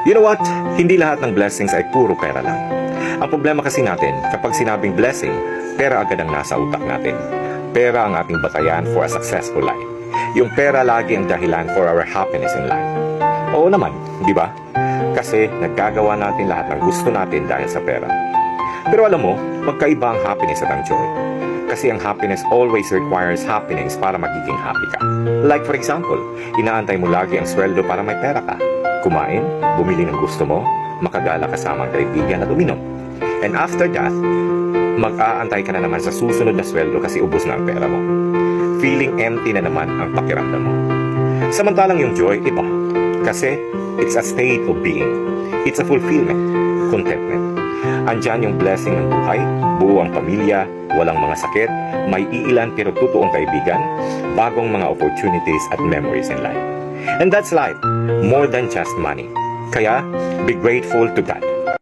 You know what? Hindi lahat ng blessings ay puro pera lang. Ang problema kasi natin, kapag sinabing blessing, pera agad ang nasa utak natin. Pera ang ating batayan for a successful life. Yung pera lagi ang dahilan for our happiness in life. Oo naman, di ba? Kasi nagkagawa natin lahat ng gusto natin dahil sa pera. Pero alam mo, magkaiba ang happiness at ang joy. Kasi ang happiness always requires happiness para magiging happy ka. Like for example, inaantay mo lagi ang sweldo para may pera ka. Kumain, bumili ng gusto mo, makagala kasama ang kaibigan at uminom. And after that, mag-aantay ka na naman sa susunod na sweldo kasi ubos na ang pera mo. Feeling empty na naman ang pakiramdam mo. Samantalang yung joy, iba. Kasi it's a state of being. It's a fulfillment, contentment. Andyan yung blessing ng buhay, buo ang pamilya, walang mga sakit, may iilan pero totoong kaibigan, bagong mga opportunities at memories in life. And that's life, more than just money. Kaya, be grateful to God.